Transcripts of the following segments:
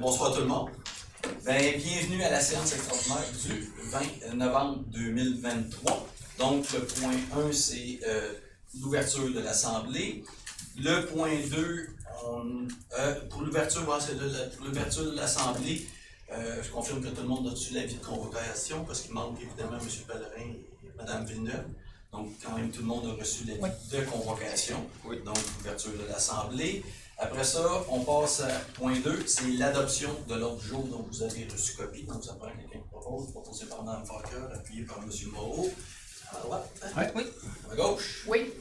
Bonsoir tout le monde. Bienvenue à la séance extraordinaire du 20 novembre 2023. Donc, le point 1, c'est l'ouverture de l'Assemblée. Le point 2, pour l'ouverture de l'Assemblée, je confirme que tout le monde a reçu l'avis de convocation parce qu'il manque évidemment M. Pellerin et Mme Villeneuve. Donc, quand même, tout le monde a reçu l'avis de convocation. Oui. Donc, l'ouverture de l'Assemblée. Après ça, on passe à point 2, c'est l'adoption de l'ordre du jour dont vous avez reçu copie. Donc, ça prend quelqu'un qui propose, proposé par Mme Falker, appuyé par M. Moreau. À droite? Hein? Oui. À gauche? Oui.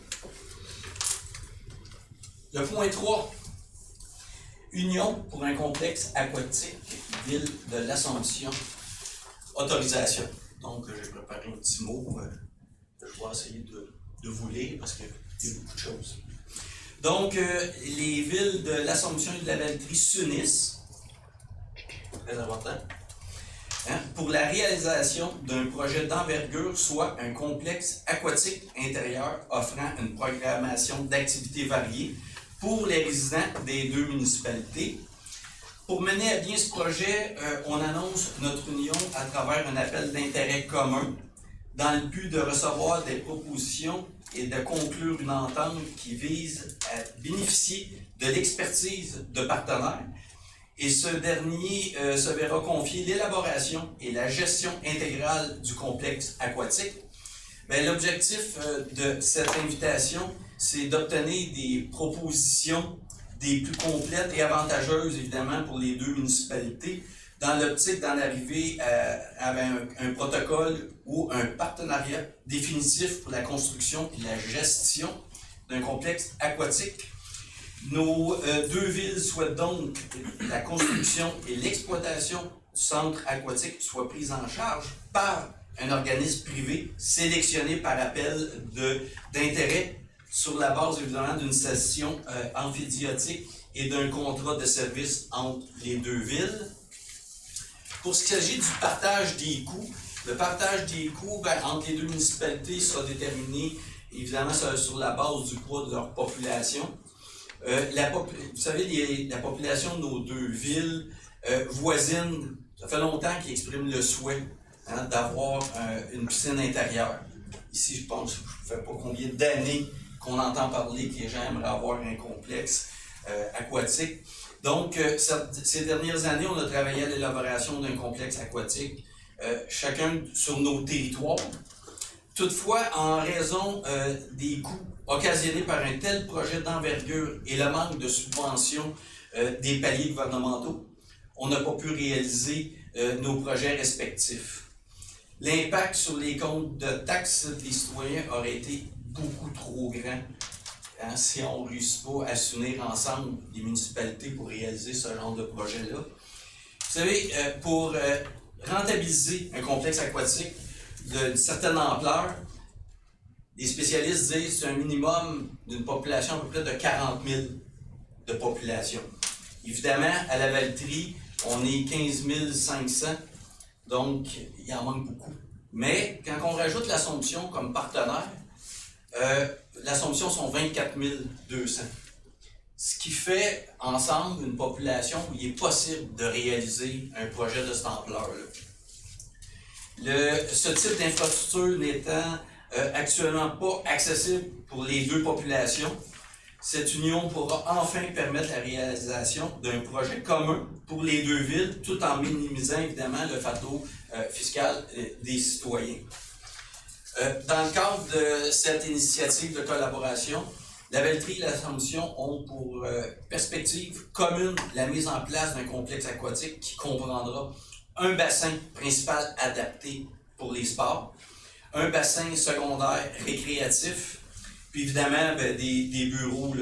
Le point 3, Union pour un complexe aquatique, ville de l'Assomption, autorisation. Donc, j'ai préparé un petit mot que je vais essayer de vous lire parce qu'il y a beaucoup de choses. Donc, les villes de l'Assomption et de la Valtrie s'unissent, très important, pour la réalisation d'un projet d'envergure, soit un complexe aquatique intérieur offrant une programmation d'activités variées pour les résidents des deux municipalités. Pour mener à bien ce projet, on annonce notre union à travers un appel d'intérêt commun dans le but de recevoir des propositions et de conclure une entente qui vise à bénéficier de l'expertise de partenaires. Et ce dernier se verra confier l'élaboration et la gestion intégrale du complexe aquatique. L'objectif de cette invitation, c'est d'obtenir des propositions des plus complètes et avantageuses, évidemment, pour les deux municipalités, dans l'optique d'en arriver à un protocole ou un partenariat définitif pour la construction et la gestion d'un complexe aquatique. Nos deux villes souhaitent donc que la construction et l'exploitation du centre aquatique soient prises en charge par un organisme privé sélectionné par appel d'intérêt sur la base, évidemment, d'une session amphidiotique et d'un contrat de service entre les deux villes. Pour ce qui s'agit du partage des coûts, le partage des coûts entre les deux municipalités sera déterminé évidemment sur la base du poids de leur population. Vous savez, la population de nos deux villes voisines, ça fait longtemps qu'ils expriment le souhait d'avoir une piscine intérieure. Ici, je pense, je ne sais pas combien d'années qu'on entend parler que les gens aimeraient avoir un complexe aquatique. Donc, ces dernières années, on a travaillé à l'élaboration d'un complexe aquatique, chacun sur nos territoires. Toutefois, en raison des coûts occasionnés par un tel projet d'envergure et le manque de subvention des paliers gouvernementaux, on n'a pas pu réaliser nos projets respectifs. L'impact sur les comptes de taxes des citoyens aurait été beaucoup trop grand si on ne réussit pas à s'unir ensemble, les municipalités, pour réaliser ce genre de projet-là. Vous savez, pour rentabiliser un complexe aquatique d'une certaine ampleur, les spécialistes disent que c'est un minimum d'une population à peu près de 40 000 de population. Évidemment, à la Valtrie, on est 15 500, donc il en manque beaucoup. Mais quand on rajoute l'Assomption comme partenaire, l'Assomption sont 24 200. Ce qui fait ensemble une population où il est possible de réaliser un projet de cette ampleur-là. Ce type d'infrastructure n'étant actuellement pas accessible pour les deux populations, cette union pourra enfin permettre la réalisation d'un projet commun pour les deux villes, tout en minimisant évidemment le fardeau fiscal des citoyens. Dans le cadre de cette initiative de collaboration, la Valtrie et l'Assomption ont pour perspective commune la mise en place d'un complexe aquatique qui comprendra un bassin principal adapté pour les sports, un bassin secondaire récréatif, puis évidemment des bureaux,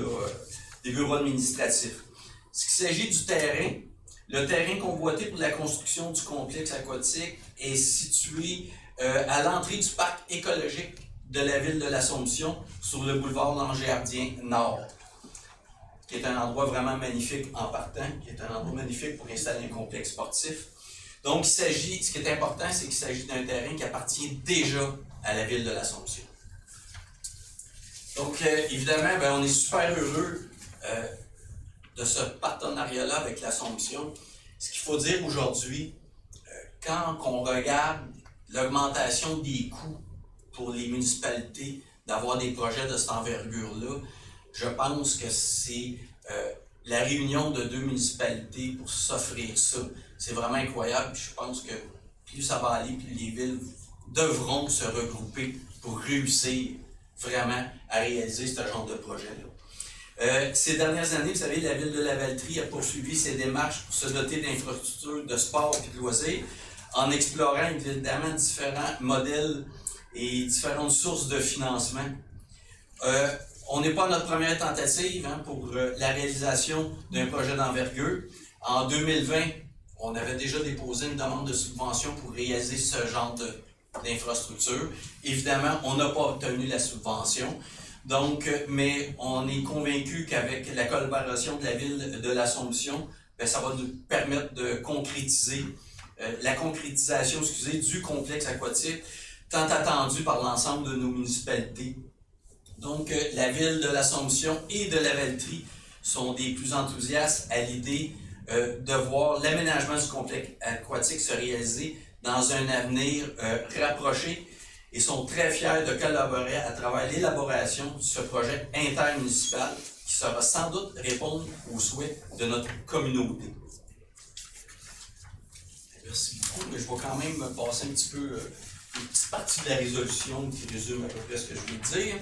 des bureaux administratifs. Ce qui s'agit du terrain, le terrain convoité pour la construction du complexe aquatique est situé à l'entrée du parc écologique de la ville de l'Assomption sur le boulevard Langardien Nord, qui est un endroit vraiment magnifique en partant, qui est un endroit magnifique pour installer un complexe sportif. Donc, ce qui est important, c'est qu'il s'agit d'un terrain qui appartient déjà à la ville de l'Assomption. Donc, évidemment, on est super heureux de ce partenariat-là avec l'Assomption. Ce qu'il faut dire aujourd'hui, quand on regarde l'augmentation des coûts pour les municipalités d'avoir des projets de cette envergure-là, je pense que c'est la réunion de 2 municipalités pour s'offrir ça. C'est vraiment incroyable. Je pense que plus ça va aller, plus les villes devront se regrouper pour réussir vraiment à réaliser ce genre de projet-là. Ces dernières années, vous savez, la ville de Lavaltrie a poursuivi ses démarches pour se doter d'infrastructures de sport et de loisirs en explorant évidemment différents modèles et différentes sources de financement. On n'est pas à notre première tentative pour la réalisation d'un projet d'envergure. En 2020, on avait déjà déposé une demande de subvention pour réaliser ce genre d'infrastructure. Évidemment, on n'a pas obtenu la subvention. Donc, mais on est convaincu qu'avec la collaboration de la ville de l'Assomption, ça va nous permettre de concrétiser la concrétisation du complexe aquatique tant attendu par l'ensemble de nos municipalités. Donc, la ville de l'Assomption et de Lavaltrie sont des plus enthousiastes à l'idée de voir l'aménagement du complexe aquatique se réaliser dans un avenir rapproché et sont très fiers de collaborer à travers l'élaboration de ce projet intermunicipal qui sera sans doute répondre aux souhaits de notre communauté. Merci beaucoup, mais je vais quand même passer un petit peu une petite partie de la résolution qui résume à peu près ce que je viens de dire.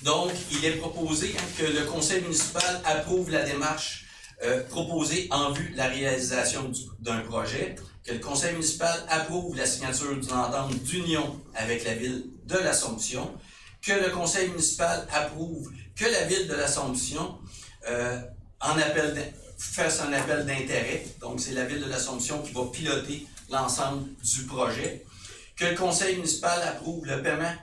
Donc, il est proposé que le conseil municipal approuve la démarche proposée en vue de la réalisation d'un projet, que le conseil municipal approuve la signature d'une entente d'union avec la ville de l'Assomption, que le conseil municipal approuve que la ville de l'Assomption fasse un appel d'intérêt, donc c'est la ville de l'Assomption qui va piloter l'ensemble du projet, que le conseil municipal approuve le paiement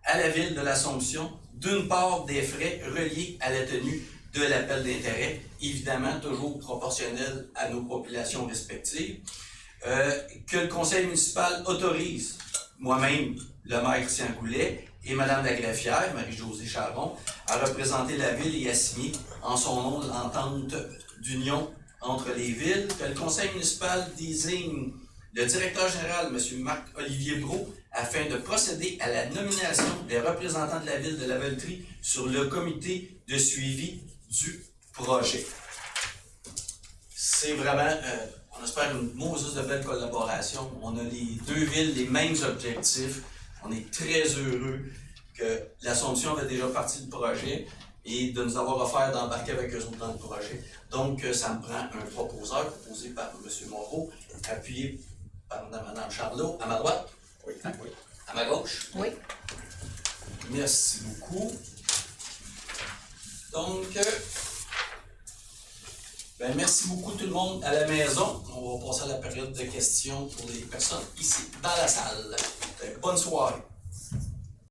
à la ville de l'Assomption d'une part des frais reliés à la tenue de l'appel d'intérêt, évidemment toujours proportionnel à nos populations respectives, que le conseil municipal autorise moi-même, le maire Christian Goulet, et Mme la greffière, Marie-Josée Charon, à représenter la ville et à signer en son nom l'entente d'union entre les villes, que le conseil municipal désigne le directeur général, M. Marc-Olivier Brault, afin de procéder à la nomination des représentants de la ville de Lavaltrie sur le comité de suivi du projet. C'est vraiment, on espère une Moses de belle collaboration. On a les 2 villes les mêmes objectifs. On est très heureux que l'Assomption avait déjà parti du projet et de nous avoir offert d'embarquer avec eux autres dans le projet. Donc, ça me prend un proposeur proposé par M. Moreau, appuyé par Mme Charlot, à ma droite. Oui. À ma gauche. Oui. Merci beaucoup. Donc, merci beaucoup tout le monde à la maison. On va passer à la période de questions pour les personnes ici dans la salle. Bonne soirée.